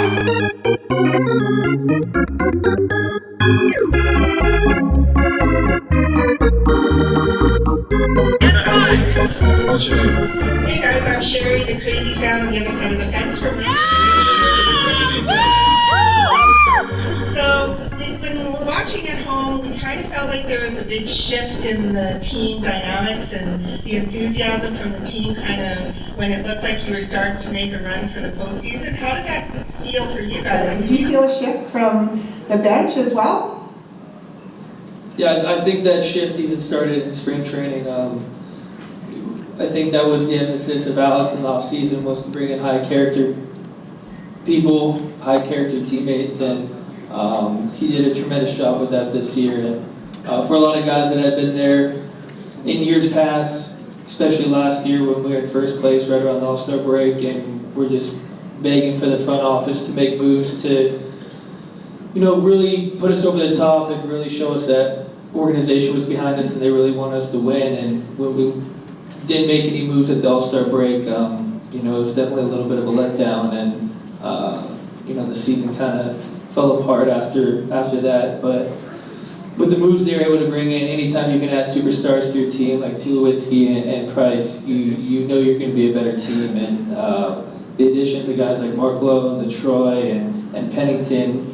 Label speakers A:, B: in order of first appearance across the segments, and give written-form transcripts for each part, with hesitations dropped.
A: What's your name?
B: Hey guys, I'm Sherry, the crazy fan on the other side of the fence from So, when we were watching at home, we kind of felt like there was a big shift in the team dynamics and the enthusiasm from the team kind of when it looked like you were starting to make a run for the postseason. How did that feel for you guys? Did you feel a shift from the bench as well?
C: Yeah, I think that shift even started in spring training. I think that was the emphasis of Alex in the offseason, was to bring in high character people, high character teammates, and he did a tremendous job with that this year. And for a lot of guys that had been there in years past, especially last year when we were in first place right around the All-Star break, and we're just begging for the front office to make moves to, really put us over the top and really show us that organization was behind us and they really wanted us to win. And when we didn't make any moves at the All-Star break, it was definitely a little bit of a letdown, and the season kind of fell apart after that. But with the moves they were able to bring in, anytime you can add superstars to your team like Tulowitzki and Price, you know you're going to be a better team. And the additions of guys like Mark Lowe and Troy and Pennington,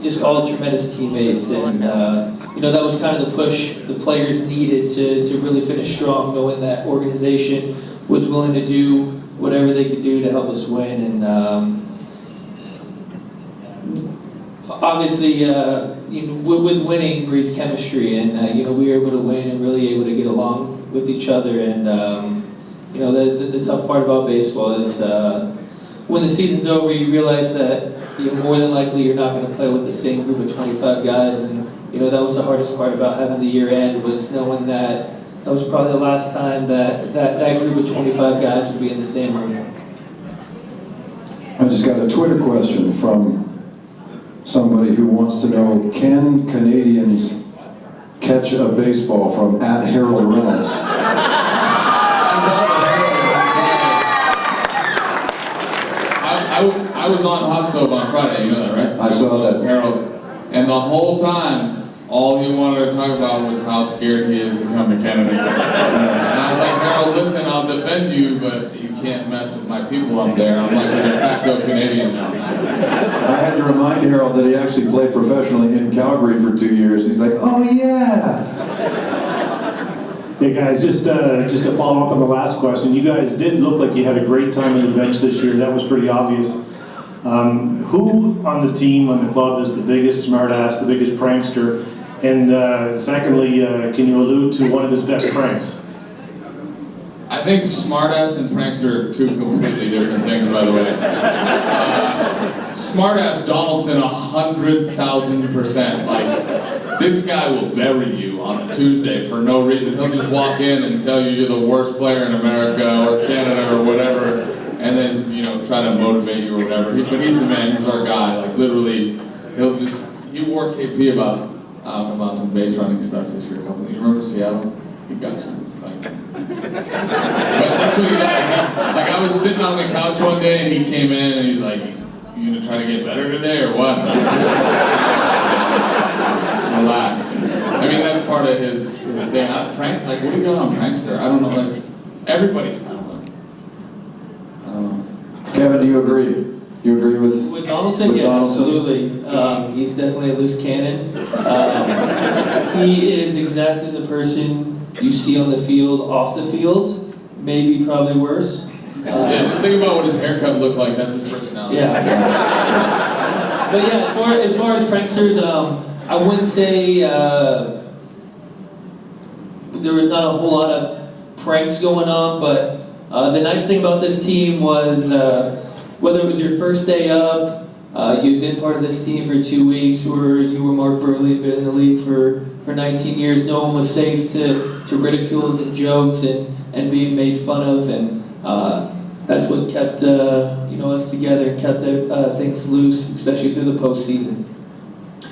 C: just all tremendous teammates, and that was kind of the push the players needed to really finish strong, knowing that organization was willing to do whatever they could do to help us win. And obviously, with winning breeds chemistry, and we were able to win and really able to get along with each other. And the tough part about baseball is when the season's over, you realize that more than likely you're not going to play with the same group of 25 guys, and that was the hardest part about having the year end, was knowing that was probably the last time that group of 25 guys would be in the same room.
A: I just got a Twitter question from somebody who wants to know, can Canadians catch a baseball, from @Harold Reynolds?
D: I was on Hot Stove on Friday, you know that, right?
A: I saw that.
D: Harold. And the whole time, all he wanted to talk about was how scared he is to come to Canada. And I was like, Harold, listen, I'll defend you, but you can't mess with my people up there. I'm like a de facto Canadian now.
A: I had to remind Harold that he actually played professionally in Calgary for 2 years. He's like, oh yeah!
E: Hey guys, just to follow up on the last question, you guys did look like you had a great time on the bench this year. That was pretty obvious. Who on the team, on the club, is the biggest smartass, the biggest prankster? And secondly, can you allude to one of his best pranks?
D: I think smartass and prankster are two completely different things, by the way. Smartass Donaldson, 100,000%. Like, this guy will bury you on a Tuesday for no reason. He'll just walk in and tell you you're the worst player in America or Canada or whatever, and then try to motivate you or whatever. But he's the man. He's our guy. Like, literally, he wore KP about some base running stuff this year. You remember Seattle? He got you. But that's what he does. Like, I was sitting on the couch one day and he came in and he's like, "You gonna try to get better today or what?" Relax. I mean, that's part of his thing. Prank, like, what do you got on prankster? I don't know. Like, everybody's kind of like, I don't know.
A: Kevin, do you agree? You agree with
C: Donaldson?
A: With
C: yeah,
A: Donaldson?
C: Absolutely. He's definitely a loose cannon. He is exactly the person you see on the field, off the field, maybe probably worse.
D: Yeah, just think about what his haircut looked like. That's his personality.
C: Yeah. But yeah, as far as pranksters, I wouldn't say there was not a whole lot of pranks going on, but the nice thing about this team was whether it was your first day up, you'd been part of this team for 2 weeks, or you were Mark Burley, had been in the league for 19 years, no one was safe to ridicules and jokes and being made fun of, and that's what kept us together and kept things loose, especially through the postseason.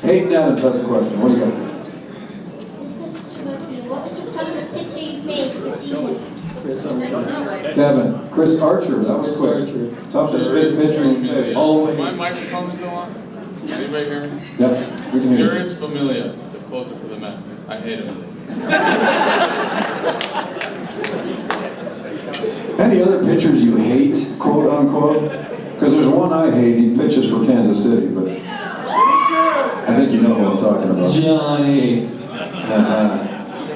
A: Hayden Adams has a question. What do you got?
F: This question's for both of you. What was the toughest pitcher you faced this season?
C: Chris Archer.
A: Kevin. Chris Archer, that was quick.
C: Archer.
A: Toughest fit pitcher in the face.
C: Always.
D: My microphone still on? Anybody hear me?
A: Yep, we can hear you.
D: Juris Familia, the closer for the Mets. I hate him.
A: Any other pitchers you hate, quote unquote? Because there's one I hate, he pitches for Kansas City, but I think you know who I'm talking about.
C: Johnny.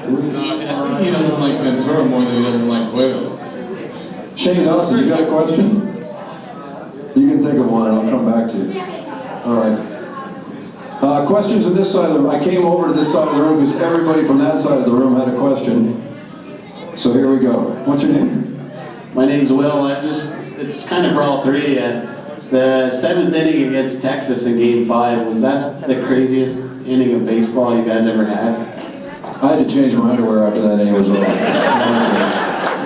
D: I think he doesn't like Ventura more than he doesn't like Cueto.
A: Shane Dawson, you got a question? You can think of one and I'll come back to you. All right. Questions on this side of the room. I came over to this side of the room because everybody from that side of the room had a question. So here we go. What's your name?
F: My name's Will. It's kind of for all three. The 7th inning against Texas in Game 5, was that the craziest inning of baseball you guys ever had?
A: I had to change my underwear after that inning was over.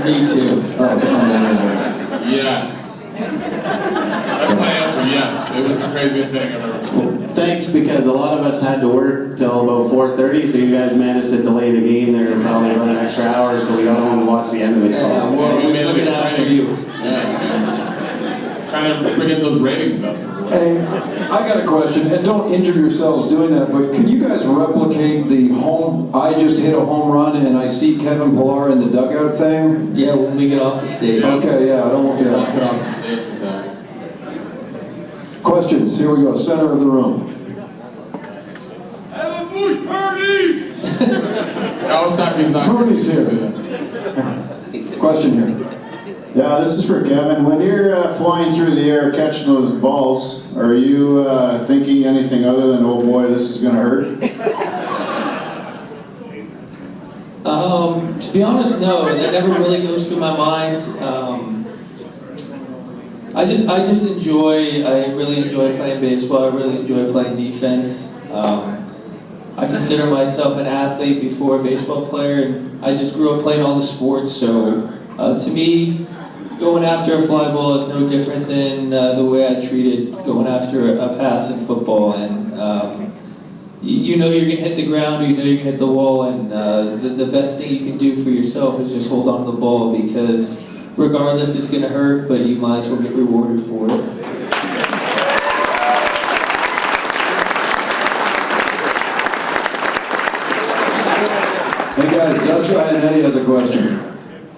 C: Me too.
A: That was unbelievable.
D: Yes. That's my answer, yes. It was the craziest thing I've ever seen.
F: Thanks, because a lot of us had to work till about 4:30, so you guys managed to delay the game there and probably run an extra hour, so we got home to watch the end of it. So
C: Yeah, well,
D: we made it
C: looking out for
D: exciting.
C: you.
D: Yeah. Trying to get those ratings up.
A: Hey, I got a question, and don't injure yourselves doing that, but can you guys replicate the I just hit a home run and I see Kevin Pillar in the dugout thing?
C: Yeah, when we get off the stage.
A: Okay, yeah, I don't want,
D: Walk it
A: yeah.
D: off the stage with that.
A: Questions, here we go, center of the room.
D: Have a bush party! Kawasaki's not.
A: Rudy's here. Question here.
G: Yeah, this is for Kevin. When you're flying through the air catching those balls, are you thinking anything other than, oh boy, this is going to hurt?
C: To be honest, no. That never really goes through my mind. I really enjoy playing baseball. I really enjoy playing defense. I consider myself an athlete before a baseball player, and I just grew up playing all the sports. So to me, going after a fly ball is no different than the way I treated going after a pass in football. And you know you're going to hit the ground, or you know you're going to hit the wall, and the best thing you can do for yourself is just hold on to the ball, because regardless it's going to hurt, but you might as well get rewarded for it.
A: Hey guys, Dutch Eddie has a question.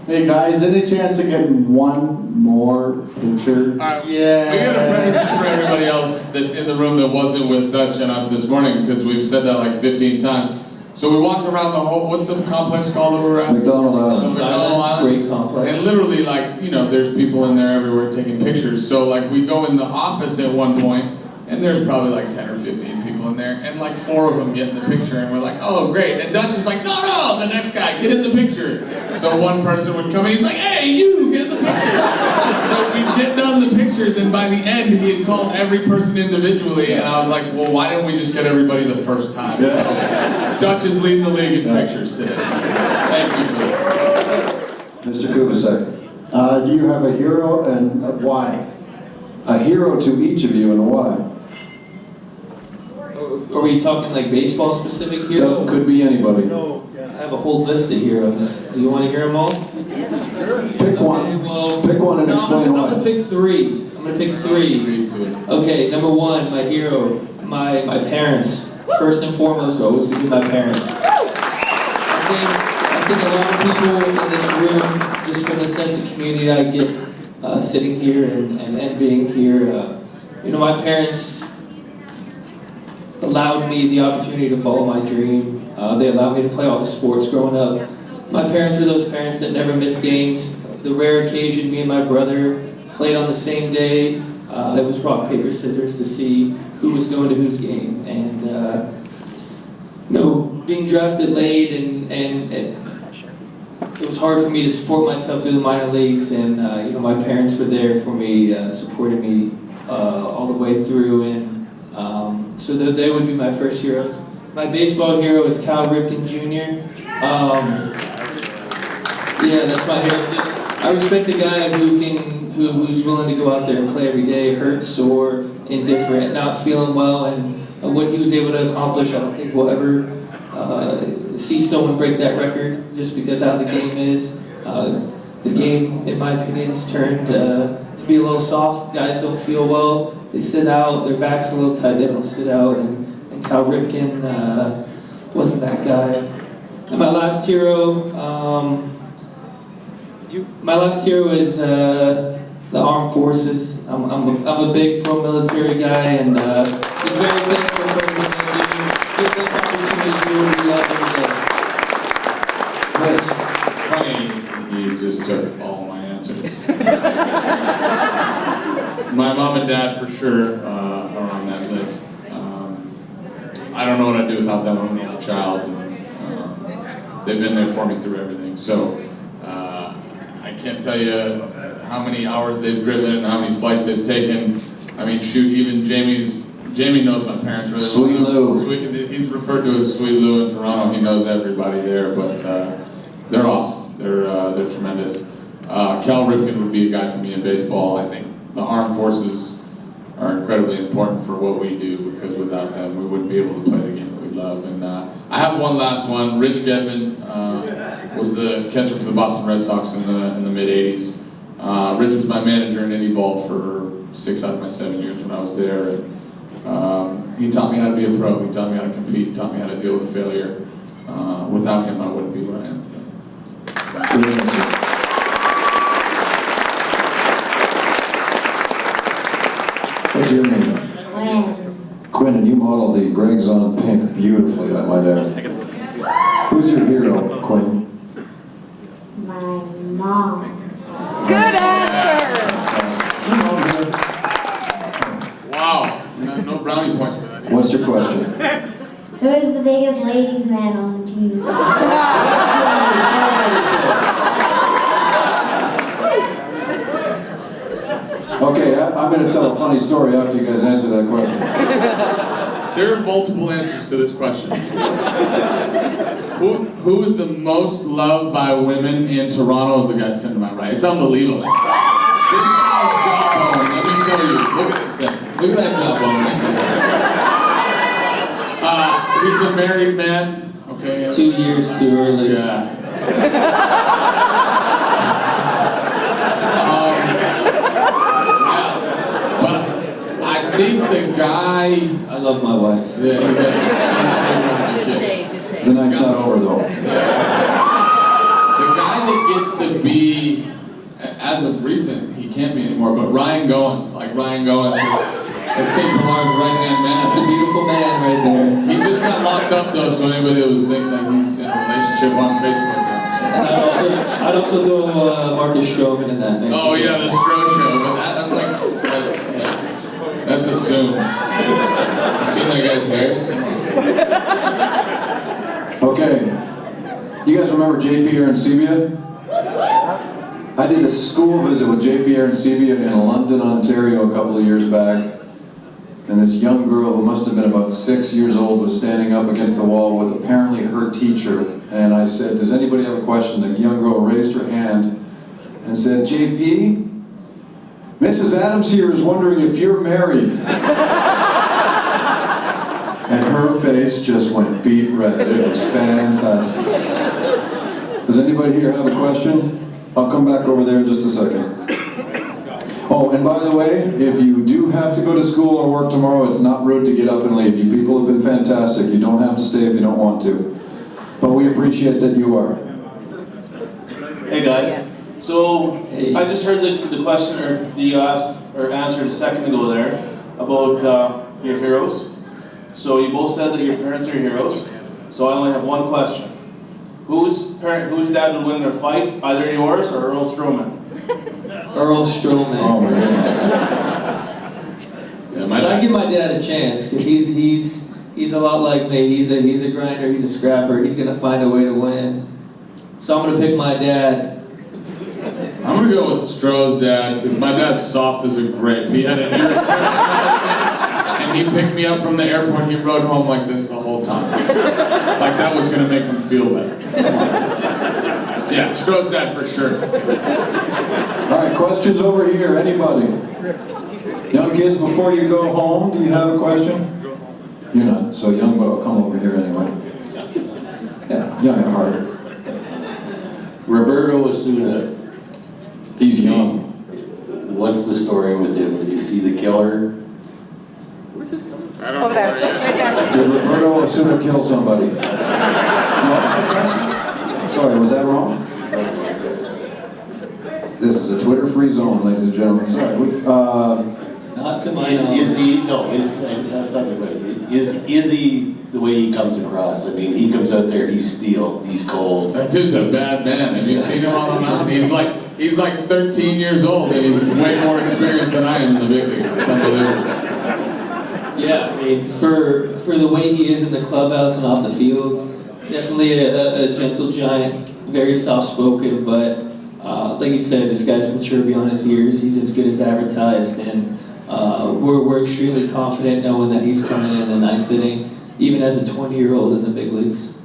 G: Hey guys, any chance of getting one more picture?
D: Alright,
C: Yeah.
D: we got a premise for everybody else that's in the room that wasn't with Dutch and us this morning, because we've said that like 15 times. So we walked around the whole, what's the complex called that we were at?
A: McDonald Island.
D: The McDonald Island.
C: Great complex.
D: And literally, like, you know, there's people in there everywhere taking pictures. So like we go in the office at one point, and there's probably like 10 or 15 people in there, and like 4 of them get in the picture, and we're like, oh great. And Dutch is like, no, the next guy, get in the picture. So one person would come in, he's like, hey, you, get in the picture. So we'd get done the pictures, and by the end, he had called every person individually, and I was like, well, why didn't we just get everybody the first time? So Dutch is leading the league in pictures today. Thank you for that.
A: Mr. Kubasek.
G: Do you have a hero and why?
A: A hero to each of you and why?
C: Are we talking like baseball specific heroes?
A: Could be anybody.
C: I have a whole list of heroes. Do you want to hear them all?
A: Pick one.
C: Okay, well,
A: Pick one and
C: no,
A: explain
C: I'm
A: why.
C: gonna pick 3. I'm gonna pick 3. Okay, number 1, my hero, my parents. First and foremost, always gonna be my parents. I think a lot of people in this room, just from the sense of community I get sitting here and being here, you know, my parents allowed me the opportunity to follow my dream. They allowed me to play all the sports growing up. My parents were those parents that never missed games. The rare occasion me and my brother played on the same day, it was rock, paper, scissors to see who was going to whose game. And you know, being drafted late and it was hard for me to support myself through the minor leagues, and you know, my parents were there for me, supporting me all the way through, and so they would be my first heroes. My baseball hero is Cal Ripken Jr. Yeah, that's my hero. I respect the guy who's willing to go out there and play every day, hurt, sore, indifferent, not feeling well, and what he was able to accomplish. I don't think we'll ever see someone break that record just because how the game is. the game, in my opinion, has turned to be a little soft. Guys don't feel well. They sit out. Their back's a little tight. They don't sit out. And Cal Ripken wasn't that guy. And my last hero is the armed forces. I'm a big pro-military guy, and just very thankful for everything they do. Give this opportunity to do what we love every day.
A: Yes.
D: Funny, he just took all my answers. My mom and dad, for sure, are on that list. I don't know what I'd do without them. I'm an only child, and they've been there for me through everything. So I can't tell you how many hours they've driven and how many flights they've taken. I mean, shoot, even Jamie knows my parents really
A: Sweet
D: well.
A: Lou.
D: He's referred to as Sweet Lou in Toronto. He knows everybody there, but they're awesome. They're tremendous. Cal Ripken would be a guy for me in baseball. I think the armed forces are incredibly important for what we do, because without them, we wouldn't be able to play the game that we love. And I have one last one. Rich Gedman was the catcher for the Boston Red Sox in the mid-'80s. Rich was my manager in Indy Ball for 6 out of my 7 years when I was there. And, he taught me how to be a pro. He taught me how to compete. He taught me how to deal with failure. Without him, I wouldn't be where I am today.
A: Good answers. What's your name? Quinn, and you model the Greg's on Pink beautifully, I might add. Who's your hero, Quinn?
H: My mom.
I: Good answer.
D: Wow. No brownie points for that.
A: What's your question?
H: Who is the biggest ladies' man on the team?
A: Okay, I'm going to tell a funny story after you guys answer that question.
D: There are multiple answers to this question. Who is the most loved by women in Toronto is the guy sitting to my right. It's unbelievable. This guy's jawbone, let me tell you. Look at this thing. Look at that jawbone right there. He's a married man. Okay.
C: 2 years too early.
D: Yeah. But I think the guy.
C: I love my wife.
D: Yeah, she's so good.
A: The night's not over, though.
D: The guy that gets to be, as of recent, he can't be anymore, but Ryan Goins, it's Kate Pillar's right-hand man.
C: That's a beautiful man right there.
D: He just got locked up though, so anybody that was thinking that he's in a relationship on Facebook.
C: And I'd also do Marcus Stroman in that mix.
D: Oh yeah, the Stro Show, but that's like, yeah, that's assumed. You seen that guy's hair?
A: Okay. You guys remember JP Arencibia? I did a school visit with JP Arencibia in London, Ontario a couple of years back. And this young girl who must have been about 6 years old was standing up against the wall with apparently her teacher. And I said, does anybody have a question? The young girl raised her hand and said, JP, Mrs. Adams here is wondering if you're married. And her face just went beet red. It was fantastic. Does anybody here have a question? I'll come back over there in just a second. Oh, and by the way, if you do have to go to school or work tomorrow, it's not rude to get up and leave. You people have been fantastic. You don't have to stay if you don't want to. But we appreciate that you are.
J: Hey guys, so I just heard the question that you asked or answered a second ago there about your heroes. So you both said that your parents are your heroes. So I only have one question. Whose dad would win in a fight? Either yours or Earl Stroman?
C: Earl Stroman.
A: Oh my goodness.
D: Yeah,
C: But I give my dad a chance because he's a lot like me. He's a grinder. He's a scrapper. He's gonna find a way to win. So I'm gonna pick my dad.
D: I'm gonna go with Stroh's dad, because my dad's soft as a grape. He had an ear infection, and he picked me up from the airport. He rode home like this the whole time. Like that was gonna make him feel better. Yeah, Stroh's dad for sure.
A: All right, questions over here. Anybody? Young kids, before you go home, do you have a question? You're not so young, but I'll come over here anyway. Yeah, young at heart.
K: Roberto Osuna,
A: He's young.
K: What's the story with him? Is he the killer?
D: I don't
I: Over there. Yeah.
A: Did Roberto Osuna kill somebody? No? Sorry, was that wrong? This is a Twitter-free zone, ladies and gentlemen. Sorry.
C: Not to my
K: Is
C: knowledge.
K: he, no, that's not the way. Is he the way he comes across? I mean, he comes out there, he's steel, he's cold.
D: That dude's a bad man. Have you seen him on the mound? He's like 13 years old and he's way more experienced than I am in the big league. It's unbelievable.
C: Yeah, I mean, for the way he is in the clubhouse and off the field, definitely a gentle giant, very soft-spoken, but like you said, this guy's mature beyond his years. He's as good as advertised, and we're extremely confident knowing that he's coming in the ninth inning, even as a 20-year-old in the big leagues.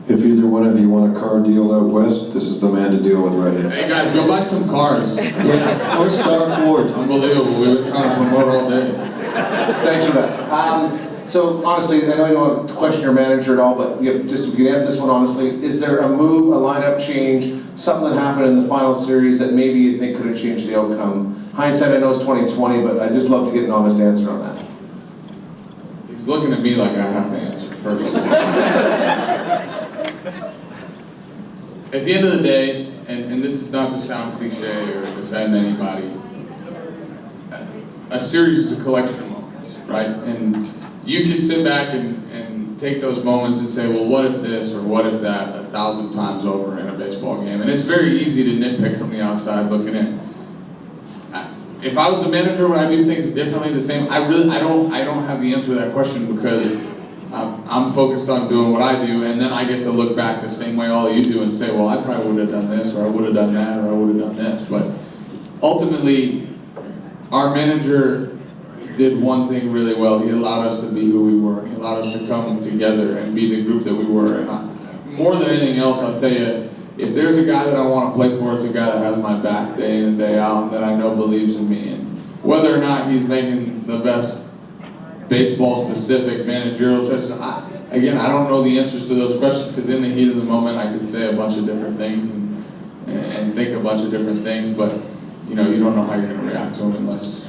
A: If either one of you want a car deal out west, this is the man to deal with right here.
D: Hey guys, go buy some cars.
C: Yeah, or Star Ford.
D: Unbelievable. We've been trying to promote all day.
L: Thanks for that. So honestly, I know you don't want to question your manager at all, but you can answer this one honestly. Is there a move, a lineup change, something that happened in the final series that maybe you think could have changed the outcome? Hindsight, I know it's 2020, but I'd just love to get an honest answer on that.
D: He's looking at me like I have to answer first. At the end of the day, and this is not to sound cliche or defend anybody, a series is a collection of moments, right? And you can sit back and take those moments and say, well, what if this or what if that 1,000 times over in a baseball game? And it's very easy to nitpick from the outside looking in. If I was the manager, would I do things differently, the same? I don't have the answer to that question because I'm focused on doing what I do, and then I get to look back the same way all of you do and say, well, I probably would have done this, or I would have done that, or I would have done this. But ultimately, our manager did one thing really well. He allowed us to be who we were. He allowed us to come together and be the group that we were. And more than anything else, I'll tell you, if there's a guy that I want to play for, it's a guy that has my back day in and day out, and that I know believes in me. And whether or not he's making the best baseball-specific managerial choices, again, I don't know the answers to those questions because in the heat of the moment, I could say a bunch of different things and think a bunch of different things, but you know, you don't know how you're going to react to them unless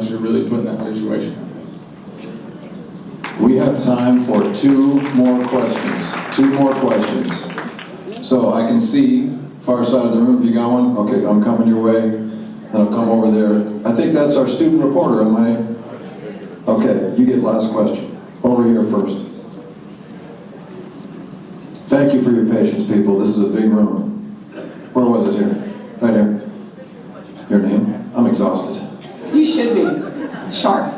D: you're really put in that situation, I think.
A: We have time for two more questions. Two more questions. So I can see, far side of the room, if you got one. Okay, I'm coming your way, and I'll come over there. I think that's our student reporter, am I? Okay, you get last question. Over here first. Thank you for your patience, people. This is a big room. Where was it here? Right here. Your name? I'm exhausted.
I: You should be. Sharp.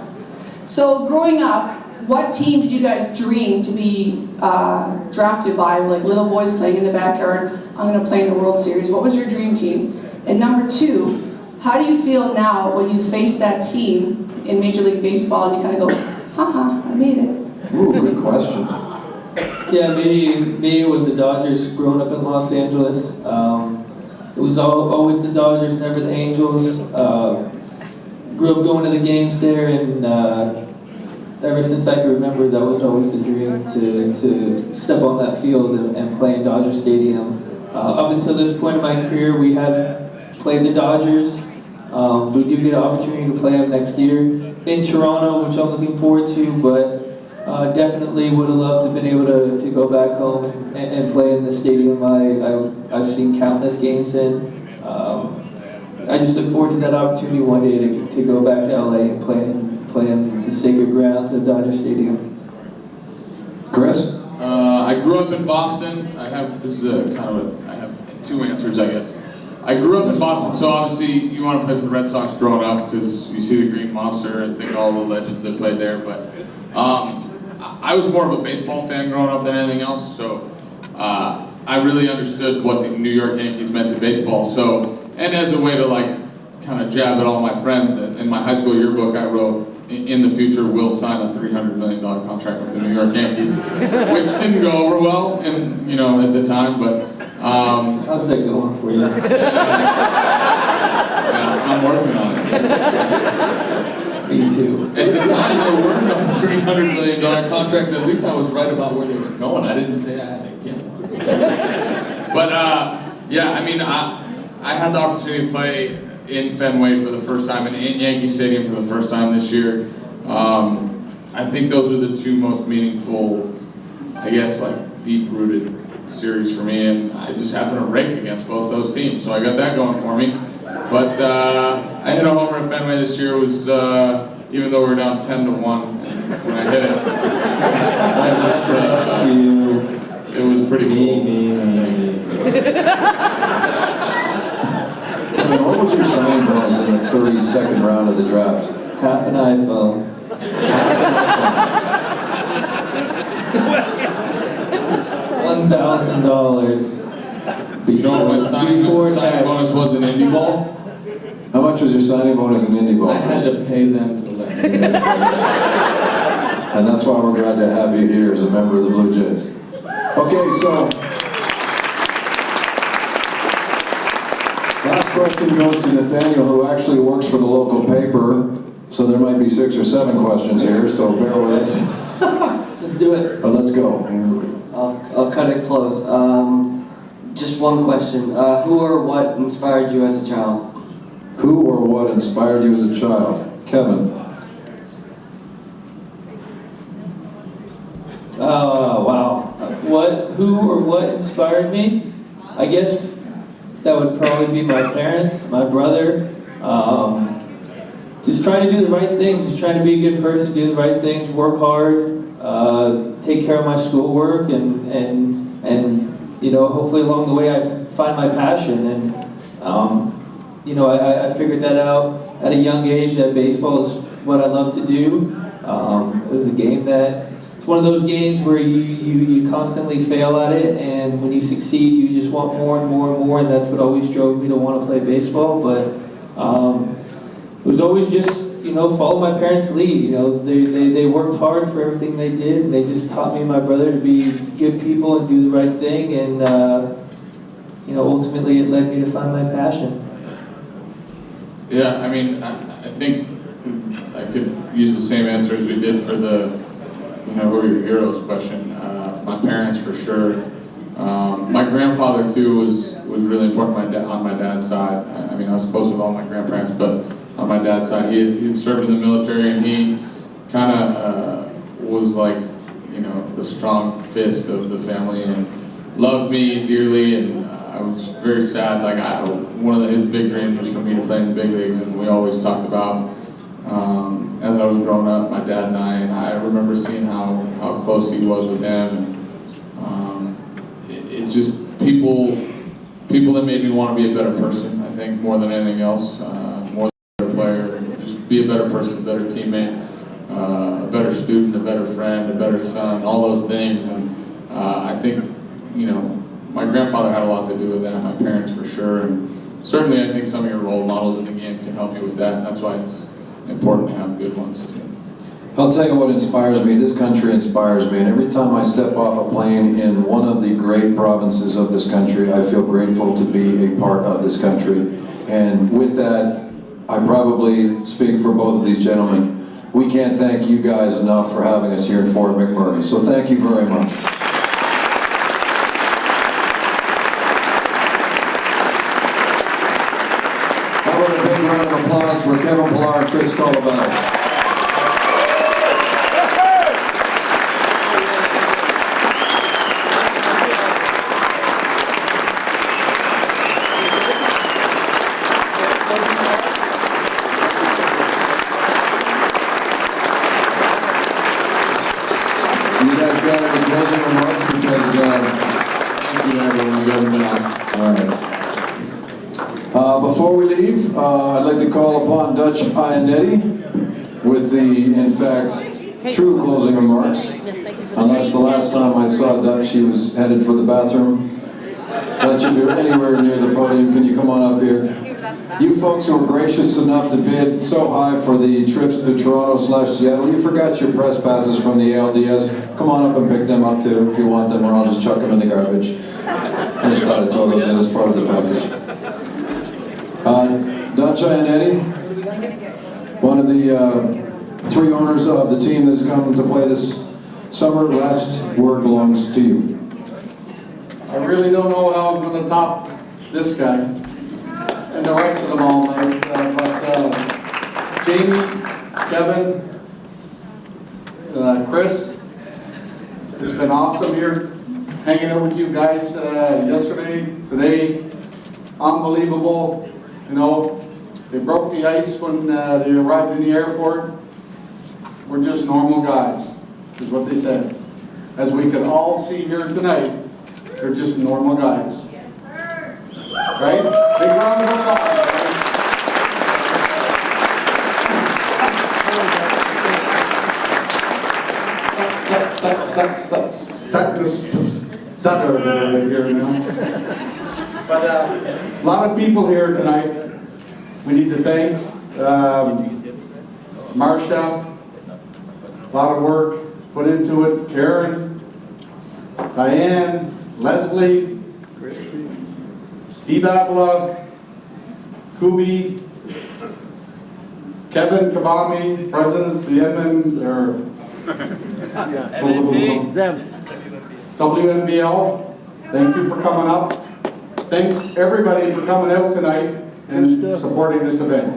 I: So growing up, what team did you guys dream to be drafted by? Like little boys playing in the backyard, I'm going to play in the World Series. What was your dream team? And number two, how do you feel now when you face that team in Major League Baseball and you kind of go, haha, I made it?
A: Ooh, good question.
C: Yeah, me, it was the Dodgers growing up in Los Angeles. It was always the Dodgers, never the Angels. Grew up going to the games there, and ever since I can remember, that was always the dream, to step on that field and play in Dodger Stadium. Up until this point in my career, we have played the Dodgers. We do get an opportunity to play them next year in Toronto, which I'm looking forward to, but definitely would have loved to have been able to go back home and play in the stadium I've seen countless games in. I just look forward to that opportunity one day to go back to LA and play in the sacred grounds of Dodger Stadium.
A: Chris?
D: I grew up in Boston. I have two answers, I guess. I grew up in Boston, so obviously you want to play for the Red Sox growing up because you see the Green Monster and think all the legends that played there. But I was more of a baseball fan growing up than anything else, so I really understood what the New York Yankees meant to baseball. So, and as a way to like kind of jab at all my friends, in my high school yearbook I wrote, in the future we'll sign a $300 million contract with the New York Yankees, which didn't go over well, and you know, at the time, but
C: how's that going for you?
D: Yeah, I'm working on it.
C: Me too.
D: At the time, there were no $300 million contracts. At least I was right about where they were going. I didn't say I had to get one. But yeah, I mean, I had the opportunity to play in Fenway for the first time and in Yankee Stadium for the first time this year. I think those are the two most meaningful, I guess, like deep-rooted series for me, and I just happened to rake against both those teams, so I got that going for me. But I hit a homer at Fenway this year. Was even though we were down 10-1 when I hit it. It was pretty cool.
A: Kevin, what was your signing bonus in the 32nd round of the draft?
C: Half an iPhone. $1,000.
D: You know what my signing bonus was in Indie Ball?
A: How much was your signing bonus in Indie Ball?
D: I had to pay them to let me.
A: And that's why we're glad to have you here as a member of the Blue Jays. Okay, so last question goes to Nathaniel, who actually works for the local paper. So there might be 6 or 7 questions here, so bear with us.
M: Let's do it.
A: Let's go.
M: I'll cut it close. Just one question. Who or what inspired you as a child?
A: Who or what inspired you as a child? Kevin.
C: Oh, wow. Who or what inspired me? I guess that would probably be my parents, my brother. Just trying to do the right things, just trying to be a good person, do the right things, work hard, take care of my schoolwork, and you know, hopefully along the way I find my passion. And you know, I figured that out at a young age, that baseball is what I love to do. It was a game that, it's one of those games where you constantly fail at it, and when you succeed, you just want more and more and more, and that's what always drove me to want to play baseball. But it was always just, you know, follow my parents' lead. You know, they worked hard for everything they did, and they just taught me and my brother to be good people and do the right thing, and you know, ultimately it led me to find my passion.
D: Yeah, I mean, I think I could use the same answer as we did for the, you know, who are your heroes question. My parents, for sure. My grandfather, too, was really important on my dad's side. I mean, I was close with all my grandparents, but on my dad's side, he had served in the military, and he kind of was like, you know, the strong fist of the family, and loved me dearly, and I was very sad. Like, one of his big dreams was for me to play in the big leagues, and we always talked about, as I was growing up, my dad and I remember seeing how close he was with him, and it just, people that made me want to be a better person, I think, more than anything else, more than a better player, just be a better person, a better teammate, a better student, a better friend, a better son, all those things. And I think, you know, my grandfather had a lot to do with that, my parents for sure, and certainly I think some of your role models in the game can help you with that, and that's why it's important to have good ones too.
A: I'll tell you what inspires me. This country inspires me, and every time I step off a plane in one of the great provinces of this country, I feel grateful to be a part of this country. And with that, I probably speak for both of these gentlemen. We can't thank you guys enough for having us here in Fort McMurray, so thank you very much. How about a big round of applause for Kevin Pillar and Chris Colabelli. Before we leave, I'd like to call upon Dutch Iannetti with the, in fact, true closing remarks. Unless the last time I saw Dutch, he was headed for the bathroom. Dutch, if you're anywhere near the podium, can you come on up here? You folks who were gracious enough to bid so high for the trips to Toronto/Seattle, you forgot your press passes from the ALDS. Come on up and pick them up too if you want them, or I'll just chuck them in the garbage. I just thought I'd throw those in as part of the package. Dutch Iannetti, one of the 3 owners of the team that has come to play this summer. Last word belongs to you.
N: I really don't know how I'm going to top this guy. and the rest of them all night. Jamie, Kevin, Chris, it's been awesome here hanging out with you guys yesterday, today. Unbelievable. You know, they broke the ice when they arrived in the airport. We're just normal guys, is what they said. As we can all see here tonight, they're just normal guys. Right? Big round of applause. Starting to stutter a little bit here now. But a lot of people here tonight. We need to thank Marcia. A lot of work put into it. Karen, Diane, Leslie, Steve Avila, Kubi, Kevin Kabami, President of the WNBL. Thank you for coming up. Thanks everybody for coming out tonight and supporting this event.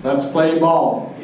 N: Let's play ball.